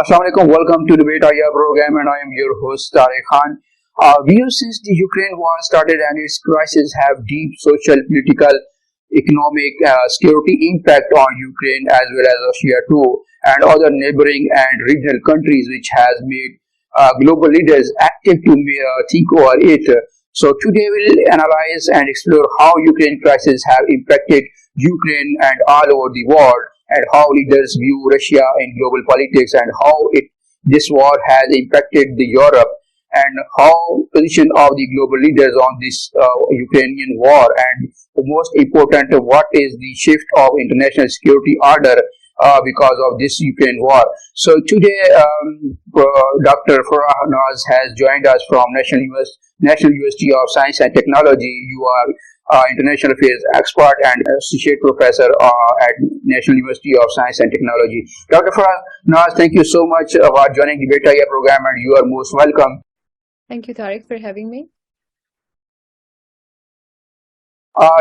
Assalamualaikum. Welcome to Debate Aya program, and I am your host Tariq Khan. Views since the Ukraine war started and its crisis have deep social, political, economic, security impact on Ukraine as well as Russia too, and other neighboring and regional countries, which has made global leaders active to think over it. So today we'll analyze and explore how Ukraine crisis have impacted Ukraine and all over the world, and how leaders view Russia in global politics, and how this war has impacted the Europe, and how position of the global leaders on this Ukrainian war, and the most important, what is the shift of international security order because of this Ukraine war. So today, Dr. Farah Naz has joined us from National University of Science and Technology. You are international affairs expert and associate professor at National University of Science and Technology. Dr. Farah Naz, thank you so much for joining the Debate Aya program, and you are most welcome. Thank you, Tariq, for having me.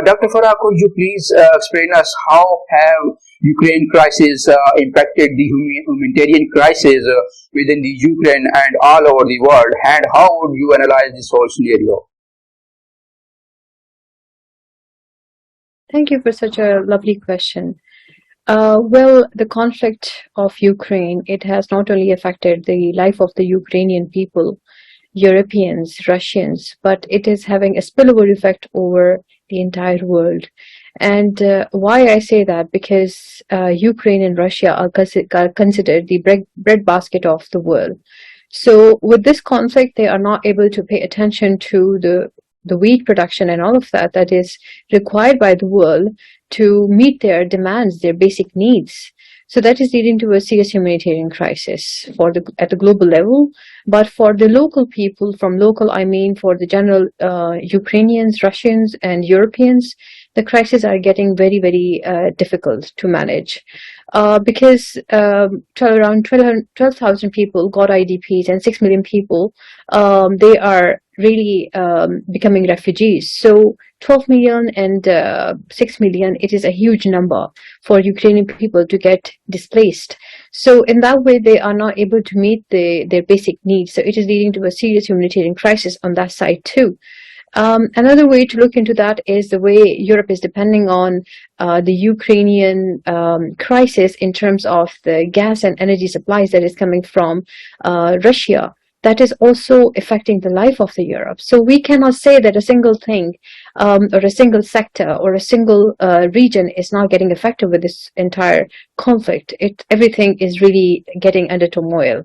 Dr. Farah, could you please explain us how have Ukraine crisis impacted the humanitarian crisis within the Ukraine and all over the world, and how would you analyze this whole scenario? Thank you for such a lovely question. Well, the conflict of Ukraine, it has not only affected the life of the Ukrainian people, Europeans, Russians, but it is having a spillover effect over the entire world. And why I say that? Because Ukraine and Russia are considered the breadbasket of the world. So with this conflict, they are not able to pay attention to the wheat production and all of that that is required by the world to meet their demands, their basic needs. So that is leading to a serious humanitarian crisis at the global level. But for the local people, from local I mean for the general Ukrainians, Russians, and Europeans, the crises are getting very, very difficult to manage. Because around 12,000 people got IDPs, and 6 million people, they are really becoming refugees. So 12 million and 6 million, it is a huge number for Ukrainian people to get displaced. So in that way, they are not able to meet their basic needs. So it is leading to a serious humanitarian crisis on that side too. Another way to look into that is the way Europe is depending on the Ukrainian crisis in terms of the gas and energy supplies that is coming from Russia. That is also affecting the life of the Europe. So we cannot say that a single thing or a single sector or a single region is not getting affected with this entire conflict. Everything is really getting under turmoil.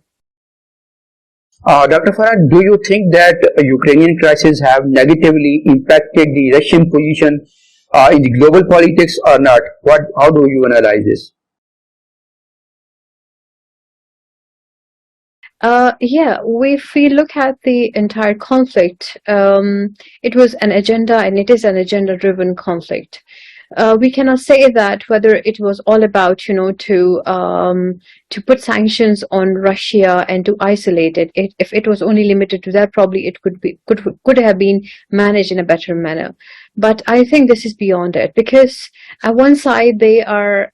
Dr. Farah, do you think that Ukrainian crisis have negatively impacted the Russian position in the global politics or not? How do you analyze this? Yeah, if we look at the entire conflict, it was an agenda, and it is an agenda-driven conflict. We cannot say that whether it was all about, to put sanctions on Russia and to isolate it. If it was only limited to that, probably it could have been managed in a better manner. But I think this is beyond it, because at one side they are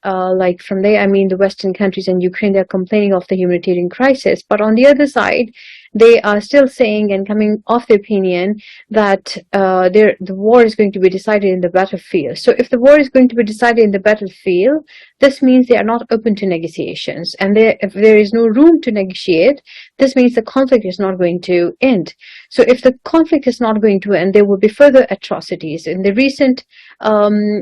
from there, I mean the Western countries and Ukraine, they're complaining of the humanitarian crisis, but on the other side, they are still saying and coming off the opinion that the war is going to be decided in the battlefield. So if the war is going to be decided in the battlefield, this means they are not open to negotiations. And if there is no room to negotiate, this means the conflict is not going to end. So if the conflict is not going to end, there will be further atrocities. In the recent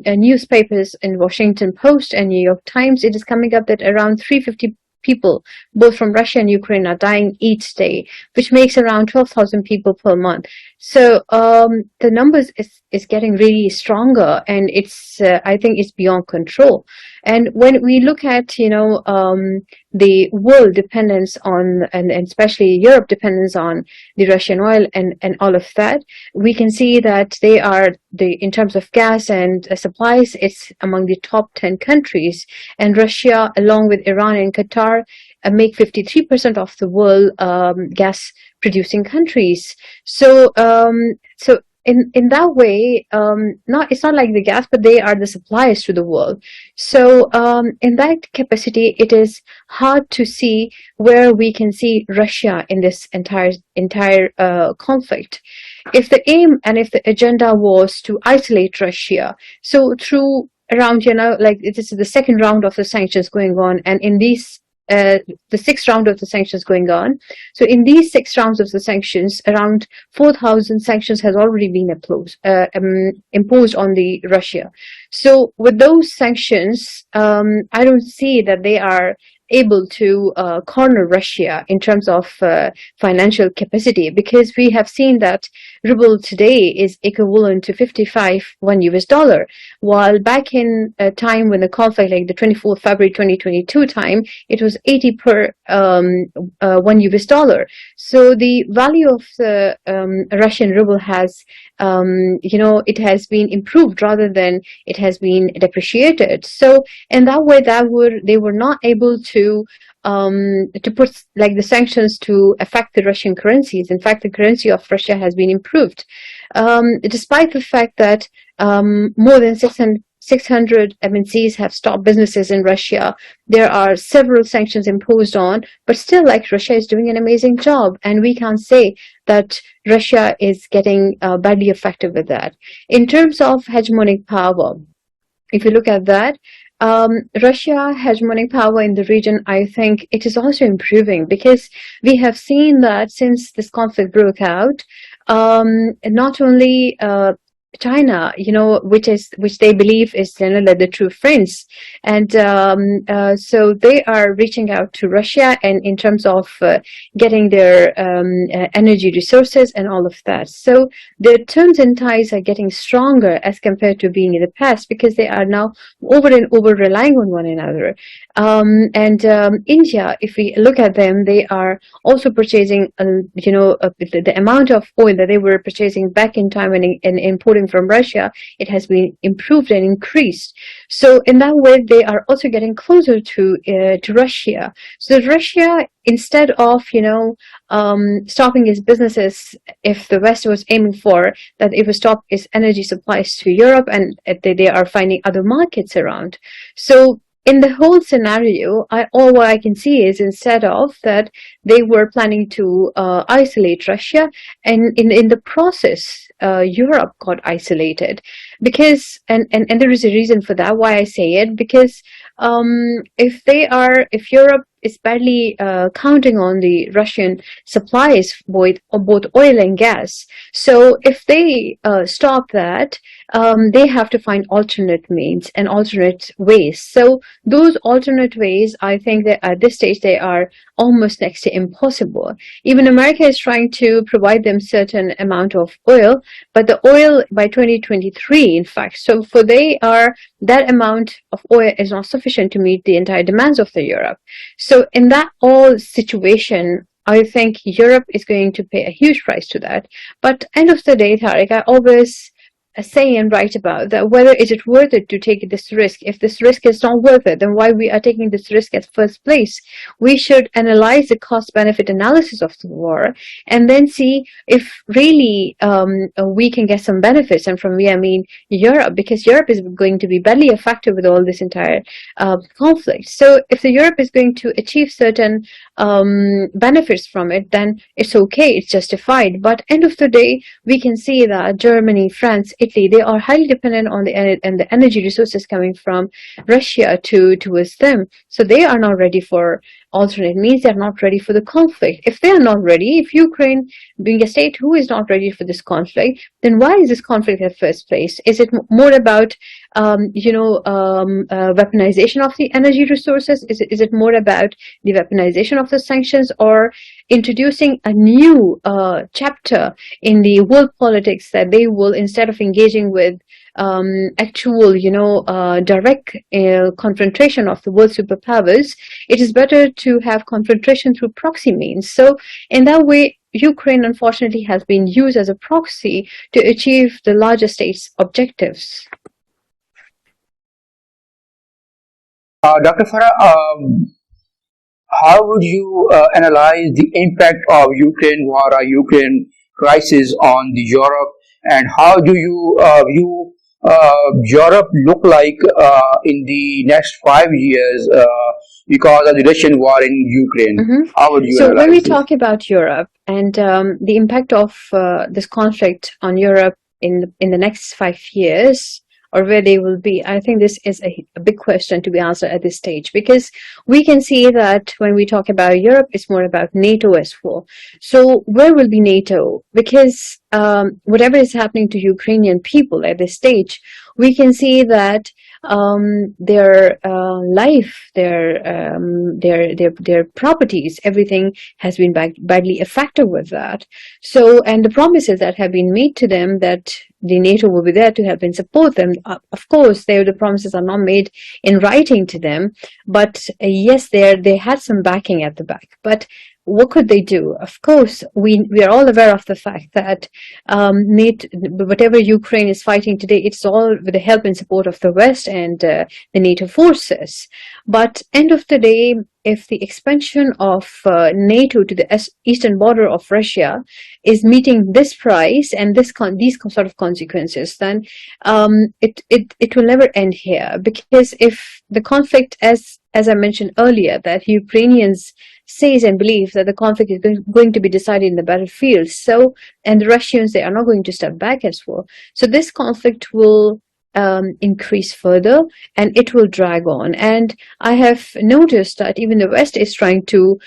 newspapers in Washington Post and New York Times, it is coming up that around 350 people, both from Russia and Ukraine, are dying each day, which makes around 12,000 people per month. So the numbers is getting really stronger, and it's I think it's beyond control. And when we look at the world dependence on, and especially Europe dependence on the Russian oil and all of that, we can see that they are in terms of gas and supplies, it's among the top 10 countries, and Russia, along with Iran and Qatar, make 53% of the world gas producing countries. So in that way, not it's not like the gas, but they are the suppliers to the world. So in that capacity, it is hard to see where we can see Russia in this entire conflict. If the aim and if the agenda was to isolate Russia, so through around, like this is the second round of the sanctions going on, and in these the sixth round of the sanctions going on. So in these six rounds of the sanctions, around 4,000 sanctions has already been imposed on the Russia. So with those sanctions, I don't see that they are able to corner Russia in terms of financial capacity, because we have seen that ruble today is equivalent to 55 $1, while back in a time when the conflict, like the 24th February 2022 time, it was 80 per $1. So the value of the Russian ruble has, it has been improved rather than it has been depreciated. So in that way, they were not able to put like the sanctions to affect the Russian currencies. In fact, the currency of Russia has been improved, despite the fact that more than 600 MNCs have stopped businesses in Russia. There are several sanctions imposed on, but still, like, Russia is doing an amazing job, and we can't say that Russia is getting badly affected with that. In terms of hegemonic power, if you look at that, Russia hegemonic power in the region, I think it is also improving, because we have seen that since this conflict broke out, not only China, which they believe is like the true friends, and so they are reaching out to Russia, and in terms of getting their energy resources and all of that. So their terms and ties are getting stronger as compared to being in the past, because they are now over and over relying on one another. And India, if we look at them, they are also purchasing, the amount of oil that they were purchasing back in time and importing from Russia, it has been improved and increased. So in that way, they are also getting closer to Russia. So Russia, instead of stopping its businesses, if the West was aiming for that, it would stop its energy supplies to Europe, and they are finding other markets around. So in the whole scenario, all what I can see is, instead of that, they were planning to isolate Russia, and in the process, Europe got isolated, because and there is a reason for that. Why I say it, because if Europe is badly counting on the Russian supplies, both oil and gas. So if they stop that, they have to find alternate means and alternate ways. So those alternate ways, I think that at this stage, they are almost next to impossible. Even America is trying to provide them certain amount of oil, but the oil by 2023, in fact, so for that amount of oil is not sufficient to meet the entire demands of the Europe. So in that all situation, I think Europe is going to pay a huge price to that. But end of the day, Tariq, I always say and write about that, whether is it worth it to take this risk. If this risk is not worth it, then why we are taking this risk at first place? We should analyze the cost-benefit analysis of the war, and then see if really we can get some benefits. And from we, I mean Europe, because Europe is going to be badly affected with all this entire conflict. So if the Europe is going to achieve certain benefits from it, then it's okay, it's justified. But end of the day, we can see that Germany, France, Italy, they are highly dependent on the energy resources coming from Russia towards them. So they are not ready for alternate means. They are not ready for the conflict. If they are not ready, if Ukraine, being a state who is not ready for this conflict, then why is this conflict in the first place? Is it more about weaponization of the energy resources? Is it more about the weaponization of the sanctions, or introducing a new chapter in the world politics, that they will, instead of engaging with actual, direct confrontation of the world superpowers, it is better to have confrontation through proxy means. So in that way, Ukraine, unfortunately, has been used as a proxy to achieve the larger state's objectives. Dr. Farah, how would you analyze the impact of Ukraine war or Ukraine crisis on the Europe and how do you view Europe look like in the next 5 years because of the Russian war in Ukraine? Mhm. How would you So when we analyze this? talk about Europe and the impact of this conflict on Europe in the next 5 years, or where they will be, I think this is a big question to be answered at this stage, because we can see that when we talk about Europe, it's more about NATO as well. So where will be NATO? Because whatever is happening to Ukrainian people at this stage, we can see that their life, their properties, everything has been badly affected with that. So, and the promises that have been made to them that the NATO will be there to help and support them. Of course, the promises are not made in writing to them, but yes, they had some backing at the back. But what could they do? Of course, we are all aware of the fact that NATO, whatever Ukraine is fighting today, it's all with the help and support of the West and the NATO forces. But end of the day, if the expansion of NATO to the eastern border of Russia is meeting this price and these sort of consequences, then it will never end here. Because if the conflict, as I mentioned earlier, that Ukrainians says and believes that the conflict is going to be decided in the battlefield. So, and the Russians, they are not going to step back as well. So this conflict will increase further and it will drag on. And I have noticed that even the West is trying to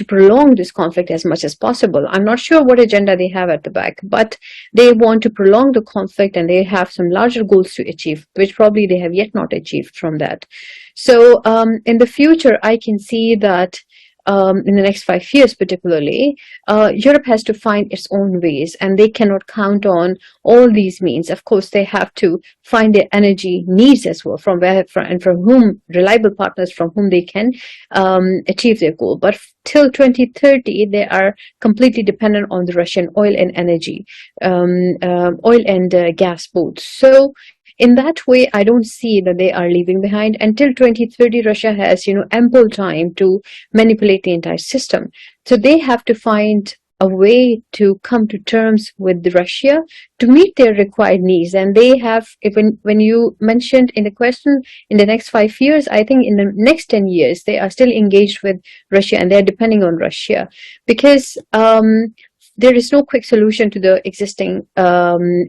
prolong this conflict as much as possible. I'm not sure what agenda they have at the back, but they want to prolong the conflict and they have some larger goals to achieve, which probably they have yet not achieved from that. So in the future, I can see that in the next 5 years particularly, Europe has to find its own ways and they cannot count on all these means. Of course, they have to find their energy needs as well, from whom, reliable partners from whom they can achieve their goal. But till 2030, they are completely dependent on the Russian oil and energy, oil and gas both. So in that way, I don't see that they are leaving behind. Until 2030, Russia has, ample time to manipulate the entire system. So they have to find a way to come to terms with Russia to meet their required needs. And they have, when you mentioned in the question, in the next 5 years, I think in the next 10 years, they are still engaged with Russia and they're depending on Russia because there is no quick solution to the existing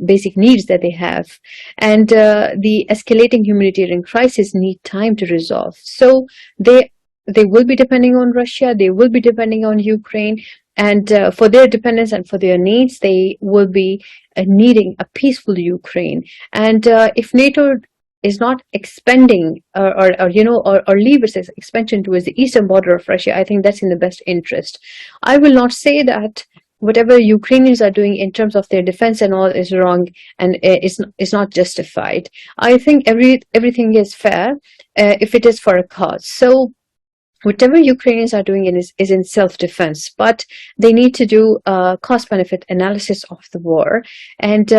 basic needs that they have. And the escalating humanitarian crisis need time to resolve. So they will be depending on Russia, they will be depending on Ukraine, and for their dependence and for their needs, they will be needing a peaceful Ukraine. And if NATO is not expanding or leave its expansion towards the eastern border of Russia, I think that's in the best interest. I will not say that whatever Ukrainians are doing in terms of their defense and all is wrong and is not justified. I think everything is fair if it is for a cause. So whatever Ukrainians are doing is in self-defense, but they need to do a cost-benefit analysis of the war. And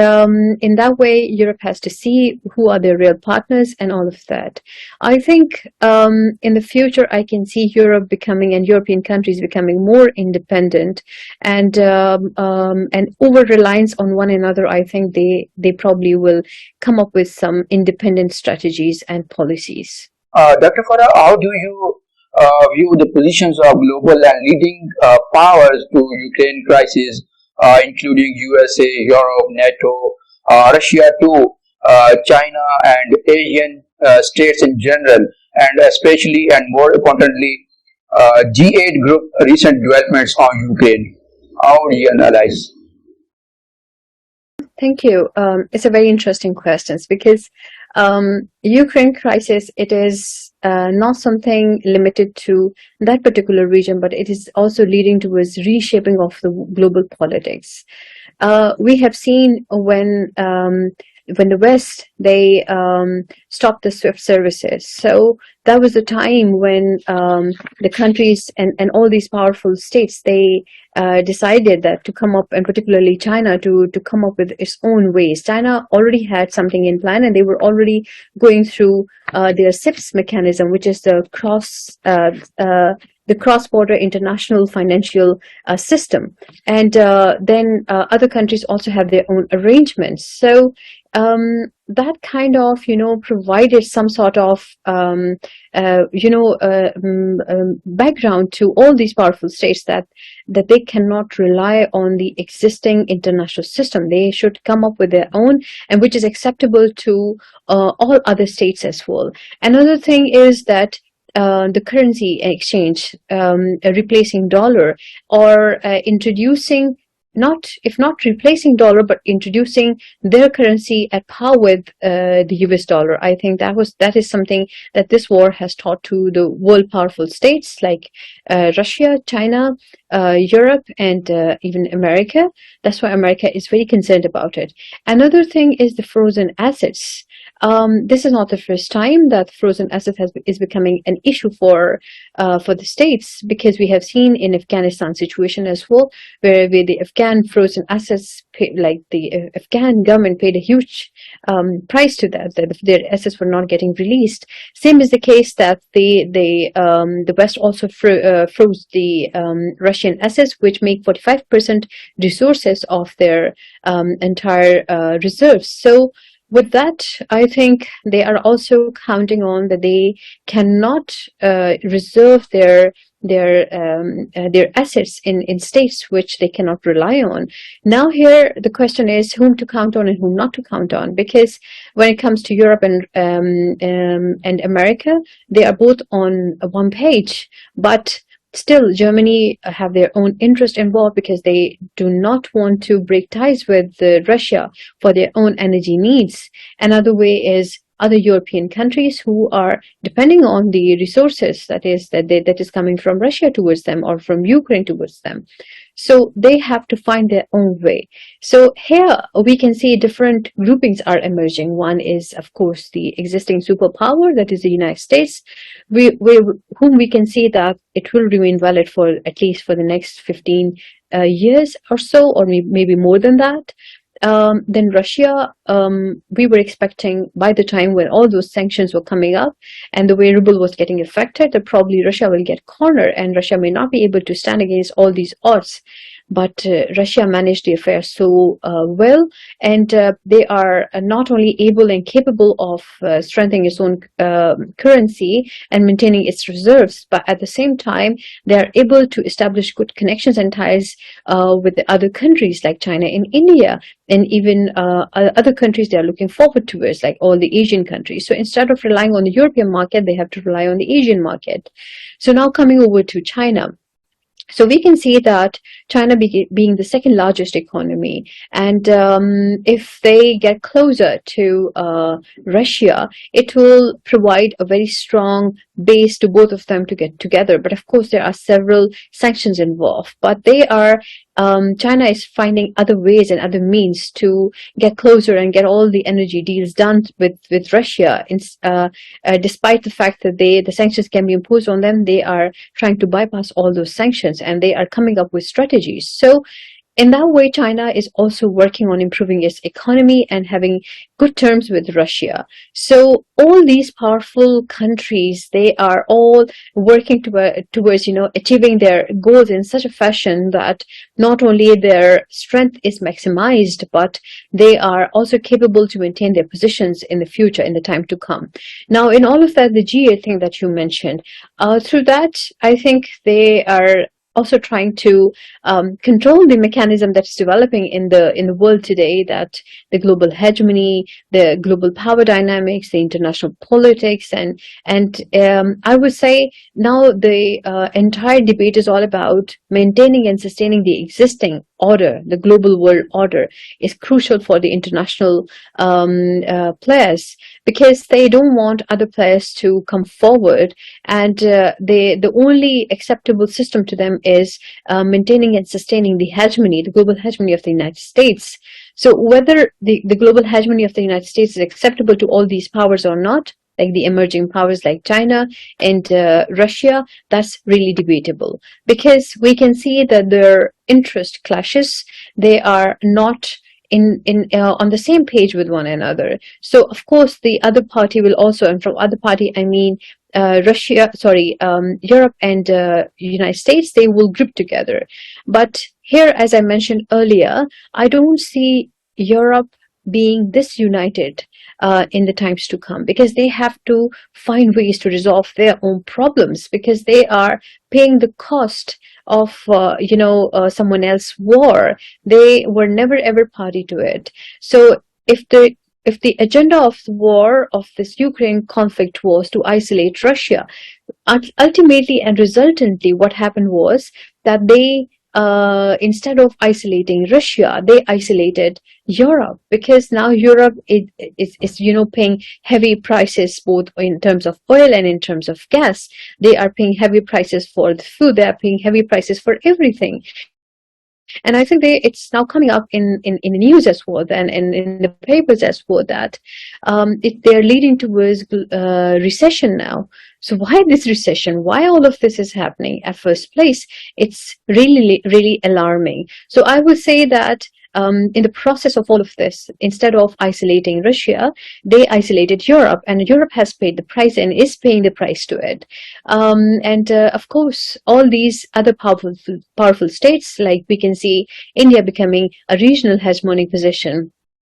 in that way, Europe has to see who are their real partners and all of that. I think in the future, I can see Europe becoming and European countries becoming more independent and over-reliance on one another. I think they probably will come up with some independent strategies and policies. Dr. Farah, how do you view the positions of global and leading powers to Ukraine crisis, including USA, Europe, NATO, Russia too, China and Asian states in general, and especially and more importantly, G8 group recent developments on Ukraine? How do you analyze? Thank you. It's a very interesting question because Ukraine crisis, it is not something limited to that particular region, but it is also leading towards reshaping of the global politics. We have seen when the West, they stopped the SWIFT services. So that was the time when the countries and all these powerful states, they decided that to come up, and particularly China, to come up with its own ways. China already had something in plan, and they were already going through their CIPS mechanism, which is the the cross-border international financial system. And then other countries also have their own arrangements. So that kind of, provided some sort of, background to all these powerful states that they cannot rely on the existing international system. They should come up with their own, and which is acceptable to all other states as well. Another thing is that the currency exchange, replacing dollar, or introducing, if not replacing dollar, but introducing their currency at par with the US dollar. I think that is something that this war has taught to the world powerful states like Russia, China, Europe, and even America. That's why America is very concerned about it. Another thing is the frozen assets. This is not the first time that frozen assets is becoming an issue for the states, because we have seen in Afghanistan situation as well, where the Afghan frozen assets, like the Afghan government paid a huge price to that their assets were not getting released. Same is the case that the West also froze the Russian assets, which make 45% resources of their entire reserves. So with that, I think they are also counting on that they cannot reserve their assets in states which they cannot rely on. Now here the question is whom to count on and whom not to count on, because when it comes to Europe and America, they are both on one page, but still, Germany have their own interest involved because they do not want to break ties with Russia for their own energy needs. Another way is other European countries who are depending on the resources that is coming from Russia towards them or from Ukraine towards them. So they have to find their own way. So here we can see different groupings are emerging. One is, of course, the existing superpower, that is the United States, whom we can see that it will remain valid for at least for the next 15 years or so, or maybe more than that. Then Russia, we were expecting by the time when all those sanctions were coming up and the way ruble was getting affected, that probably Russia will get cornered and Russia may not be able to stand against all these odds. But Russia managed the affair so well, and they are not only able and capable of strengthening its own currency and maintaining its reserves, but at the same time, they are able to establish good connections and ties with the other countries like China and India, and even other countries they are looking forward towards, like all the Asian countries. So instead of relying on the European market, they have to rely on the Asian market. So now coming over to China. So we can see that China being the second largest economy, and if they get closer to Russia, it will provide a very strong base to both of them to get together. But of course, there are several sanctions involved. But they are China is finding other ways and other means to get closer and get all the energy deals done with Russia. Despite the fact that the sanctions can be imposed on them, they are trying to bypass all those sanctions, and they are coming up with strategies. So in that way, China is also working on improving its economy and having good terms with Russia. So all these powerful countries, they are all working towards achieving their goals in such a fashion that not only their strength is maximized, but they are also capable to maintain their positions in the future, in the time to come. Now, in all of that, the G8 thing that you mentioned, through that, I think they are also trying to control the mechanism that's developing in the world today, that the global hegemony, the global power dynamics, the international politics, and I would say now the entire debate is all about maintaining and sustaining the existing order. The global world order is crucial for the international players, because they don't want other players to come forward, and the only acceptable system to them is maintaining and sustaining the hegemony, the global hegemony of the United States. So whether the global hegemony of the United States is acceptable to all these powers or not, like the emerging powers like China and Russia, that's really debatable, because we can see that their interest clashes. They are not on the same page with one another. So of course the other party will also, and from other party I mean Europe and United States, they will group together. But here, as I mentioned earlier, I don't see Europe being this united in the times to come, because they have to find ways to resolve their own problems, because they are paying the cost of someone else's war. They were never ever party to it. So if the agenda of the war, of this Ukraine conflict, was to isolate Russia, ultimately and resultantly, what happened was that they, instead of isolating Russia, they isolated Europe, because now Europe is paying heavy prices both in terms of oil and in terms of gas. They are paying heavy prices for the food. They are paying heavy prices for everything. And I think it's now coming up in the news as well, and in the papers as well, that they're leading towards recession now. So why this recession? Why all of this is happening at first place? It's really, really alarming. So I would say that in the process of all of this, instead of isolating Russia, they isolated Europe, and Europe has paid the price and is paying the price to it. Of course, all these other powerful states, like we can see India becoming a regional hegemonic position,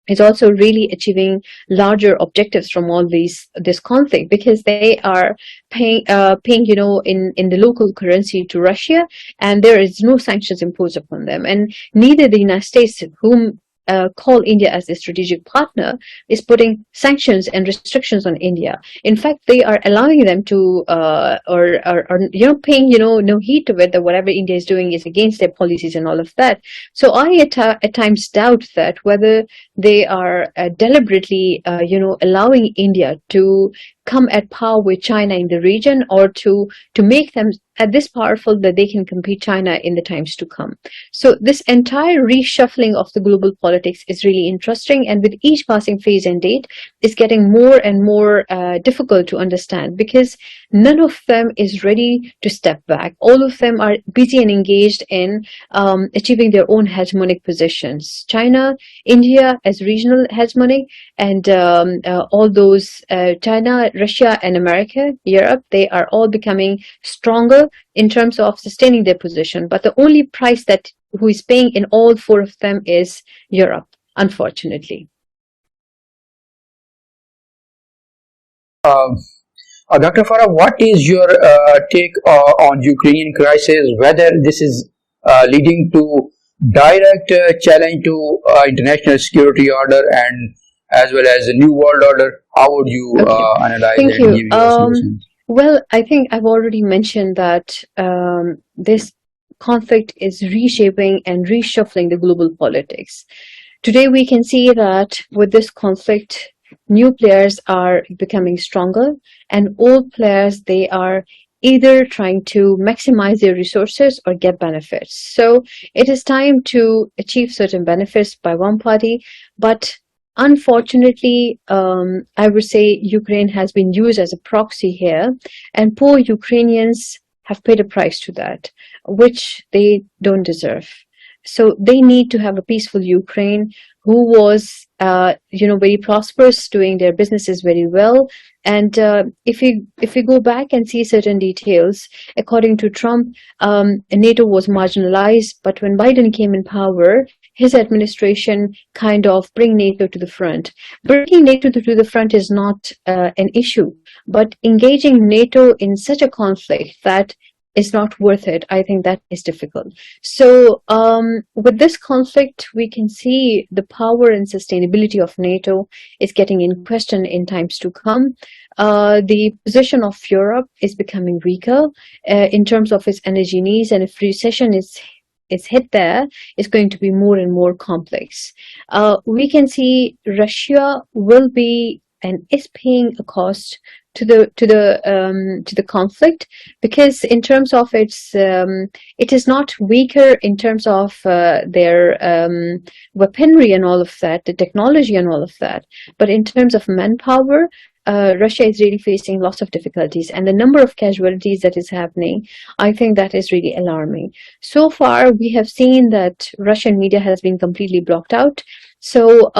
is also really achieving larger objectives from all this conflict, because they are paying in the local currency to Russia, and there is no sanctions imposed upon them. And neither the United States, whom call India as a strategic partner, is putting sanctions and restrictions on India. In fact, they are allowing them to paying no heed to it, that whatever India is doing is against their policies and all of that. So I at times doubt that whether they are deliberately allowing India to come at par with China in the region, or to make them this powerful that they can compete China in the times to come. So this entire reshuffling of the global politics is really interesting, and with each passing phase and date is getting more and more difficult to understand, because none of them is ready to step back. All of them are busy and engaged in achieving their own hegemonic positions. China, India as regional hegemonic, and all those China, Russia, and America, Europe, they are all becoming stronger in terms of sustaining their position. But the only price that who is paying in all four of them is Europe, unfortunately. Dr. Farah, what is your take on Ukrainian crisis? Whether this is leading to direct challenge to international security order and as well as a new world order? How would you analyze Thank and you. give your solutions? Well, I think I've already mentioned that this conflict is reshaping and reshuffling the global politics. Today, we can see that with this conflict, new players are becoming stronger, and old players, they are either trying to maximize their resources or get benefits. So it is time to achieve certain benefits by one party, but unfortunately, I would say Ukraine has been used as a proxy here, and poor Ukrainians have paid a price to that, which they don't deserve. So they need to have a peaceful Ukraine who was, very prosperous, doing their businesses very well. And if we go back and see certain details, according to Trump, NATO was marginalized, but when Biden came in power, his administration kind of bring NATO to the front. Bringing NATO to the front is not an issue, but engaging NATO in such a conflict that is not worth it, I think that is difficult. So with this conflict, we can see the power and sustainability of NATO is getting in question in times to come. The position of Europe is becoming weaker in terms of its energy needs, and if recession is hit there, it's going to be more and more complex. We can see Russia will be and is paying a cost to the conflict, because in terms of its it is not weaker in terms of their weaponry and all of that, the technology and all of that, but in terms of manpower, Russia is really facing lots of difficulties, and the number of casualties that is happening, I think that is really alarming. So far, we have seen that Russian media has been completely blocked out. So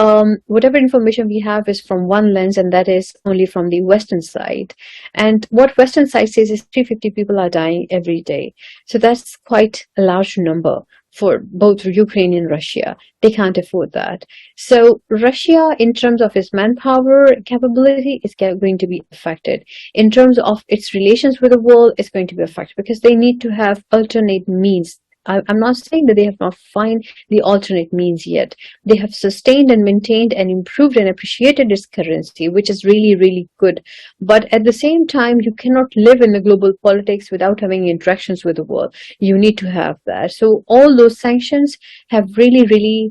whatever information we have is from one lens, and that is only from the Western side. And what Western side says is 350 people are dying every day. So that's quite a large number for both Ukraine and Russia. They can't afford that. So Russia, in terms of its manpower capability, is going to be affected. In terms of its relations with the world, it's going to be affected because they need to have alternate means. I'm not saying that they have not found the alternate means yet. They have sustained and maintained and improved and appreciated its currency, which is really, really good. But at the same time, you cannot live in the global politics without having interactions with the world. You need to have that. So all those sanctions have really, really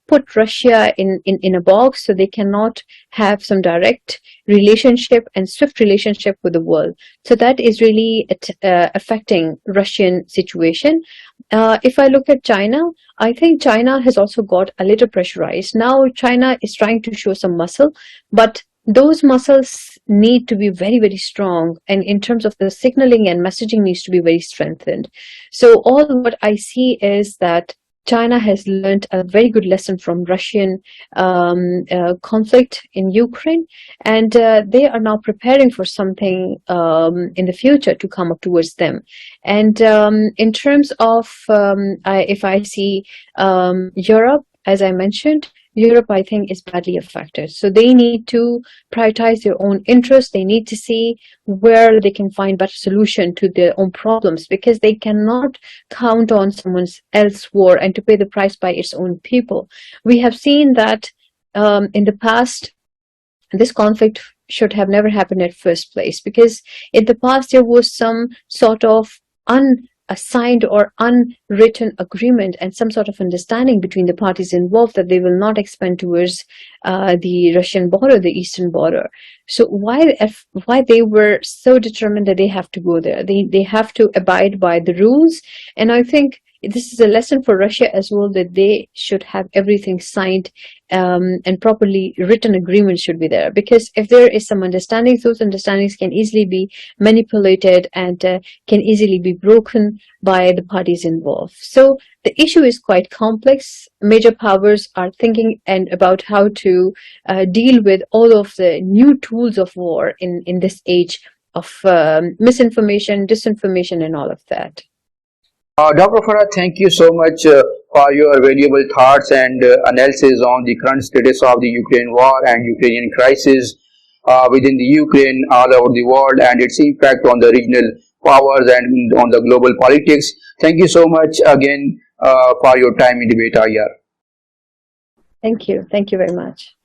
put Russia in a box, so they cannot have some direct relationship and swift relationship with the world. So that is really affecting Russian situation. If I look at China, I think China has also got a little pressurized. Now China is trying to show some muscle, but those muscles need to be very, very strong. And in terms of the signaling and messaging needs to be very strengthened. So all what I see is that China has learned a very good lesson from Russian conflict in Ukraine, and they are now preparing for something in the future to come up towards them. And in terms of, if I see Europe, as I mentioned, Europe, I think, is badly affected. So they need to prioritize their own interests. They need to see where they can find better solution to their own problems, because they cannot count on someone else's war and to pay the price by its own people. We have seen that in the past, this conflict should have never happened at first place, because in the past there was some sort of assigned or unwritten agreement and some sort of understanding between the parties involved that they will not expand towards the Russian border, the eastern border. So why they were so determined that they have to go there? They have to abide by the rules, and I think this is a lesson for Russia as well, that they should have everything signed and properly written agreements should be there. Because if there is some understandings, those understandings can easily be manipulated and can easily be broken by the parties involved. So the issue is quite complex. Major powers are thinking and about how to deal with all of the new tools of war in this age of misinformation, disinformation, and all of that. Dr. Farah, thank you so much for your valuable thoughts and analysis on the current status of the Ukraine war and Ukrainian crisis within the Ukraine, all over the world, and its impact on the regional powers and on the global politics. Thank you so much again for your time in debate, IR. Thank you. Thank you very much.